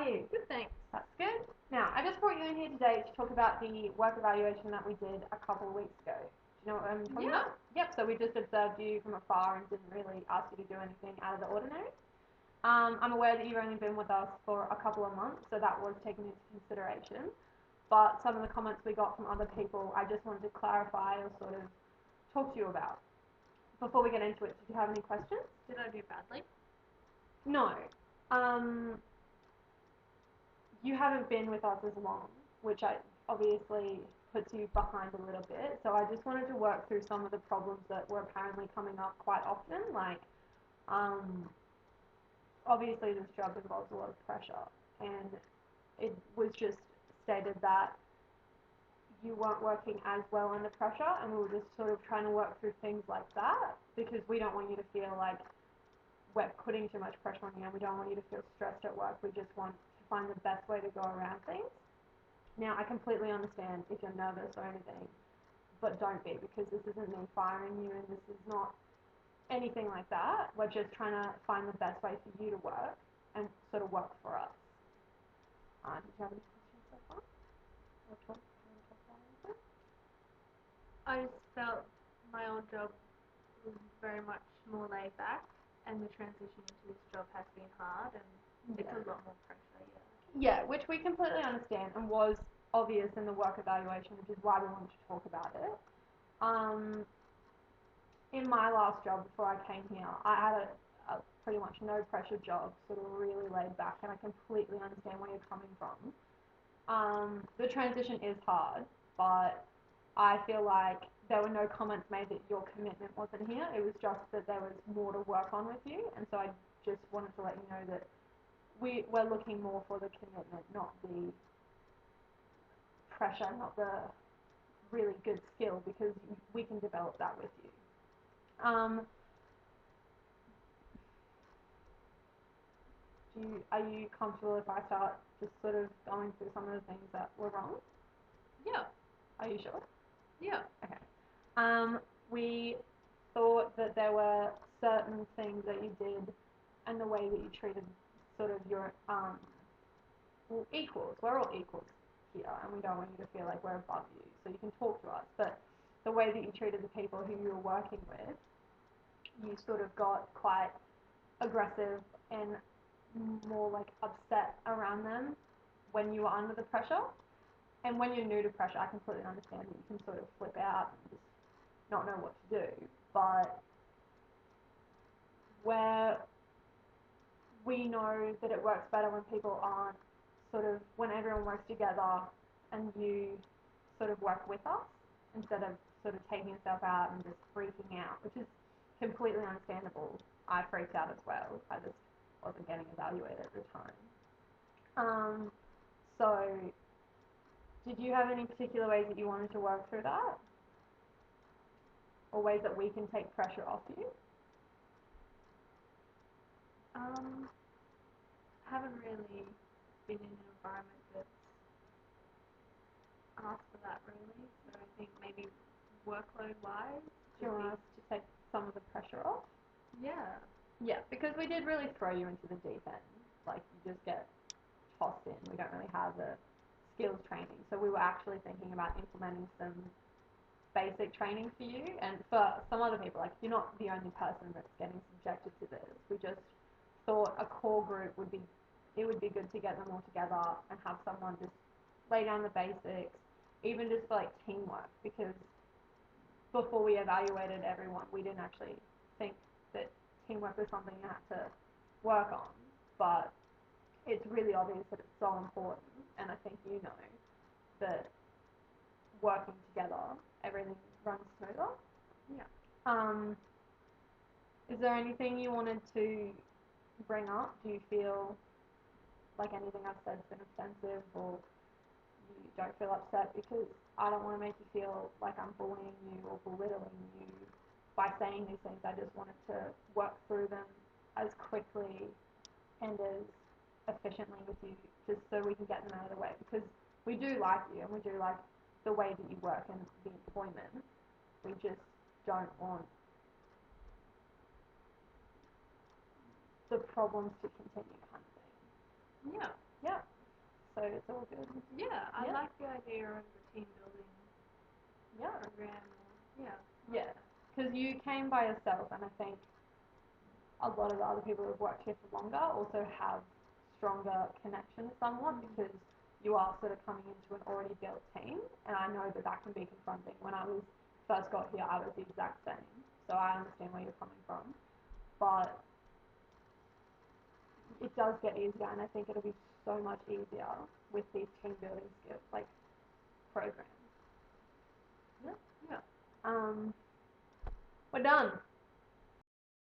you? Good, thanks. That's good. Now, I just brought you in here today to talk about the work evaluation that we did a couple of weeks ago. Do you know what I'm talking about? Yep, so we just observed you from afar and didn't really ask you to do anything out of the ordinary. I'm aware that you've only been with us for a couple of months, so that was taken into consideration. But some of the comments we got from other people, I just wanted to clarify or sort of talk to you about. Before we get into it, did you have any questions? Did I do badly? No. You haven't been with us as long, which I obviously puts you behind a little bit. So I just wanted to work through some of the problems that were apparently coming up quite often. Like, obviously this job involves a lot of pressure, and it was just stated that you weren't working as well under pressure, and we were just sort of trying to work through things like that because we don't want you to feel like we're putting too much pressure on you, and we don't want you to feel stressed at work. We just want to find the best way to go around things. Now, I completely understand if you're nervous or anything, but don't be, because this isn't me firing you, and this is not anything like that. We're just trying to find the best way for you to work and sort of work for us. Did you have any questions so far? Or do you want to talk about anything? I just felt my old job was very much more laid back, and the transition into this job has been hard, and it's a lot more pressure, Yeah, which we completely understand and was obvious in the work evaluation, which is why we wanted to talk about it. In my last job before I came here, I had a pretty much no pressure job, sort of really laid back, and I completely understand where you're coming from. The transition is hard, but I feel like there were no comments made that your commitment wasn't here. It was just that there was more to work on with you, and so I just wanted to let you know that we're looking more for the commitment, not the pressure, not the really good skill, because we can develop that with you. Are you comfortable if I start just sort of going through some of the things that were wrong? Yeah. Are you sure? Yeah. Okay. We thought that there were certain things that you did and the way that you treated sort of your equals. We're all equals here, and we don't want you to feel like we're above you. So you can talk to us, but the way that you treated the people who you were working with, you sort of got quite aggressive and more like upset around them when you were under the pressure. And when you're new to pressure, I completely understand that you can sort of flip out and just not know what to do. But where we know that it works better when people aren't sort of, when everyone works together and you sort of work with us instead of sort of taking yourself out and just freaking out, which is completely understandable. I freaked out as well. I just wasn't getting evaluated at the time. So did you have any particular ways that you wanted to work through that? Or ways that we can take pressure off you? I haven't really been in an environment that's asked for that really, so I think maybe workload-wise. Do you want us to take some of the pressure off? Yeah. Yeah, because we did really throw you into the deep end. Like, you just get tossed in. We don't really have the skills training. So we were actually thinking about implementing some basic training for you. And for some other people, like, you're not the only person that's getting subjected to this. We just thought a core group would be, it would be good to get them all together and have someone just lay down the basics, even just for like teamwork, because before we evaluated everyone, we didn't actually think that teamwork was something you had to work on, but it's really obvious that it's so important, and I think you know that working together, everything runs smoother. Yeah. Is there anything you wanted to bring up? Do you feel like anything I've said has been offensive, or you don't feel upset? Because I don't want to make you feel like I'm bullying you or belittling you by saying these things. I just wanted to work through them as quickly and as efficiently with you, just so we can get them out of the way, because we do like you and we do like the way that you work and the employment. We just don't want the problems to continue, kind of thing. Yeah. Yeah. it's all good. Yeah, I Yeah. like the idea of the team building Yeah. program. Yeah. Yeah. Because you came by yourself, and I think a lot of the other people who've worked here for longer also have stronger connections somewhat because you are sort of coming into an already built team, and I know that that can be confronting. When I was first got here, I was the exact same, so I understand where you're coming from, but it does get easier, and I think it'll be so much easier with these team building skills, like programs. Yeah. Yeah. We're done.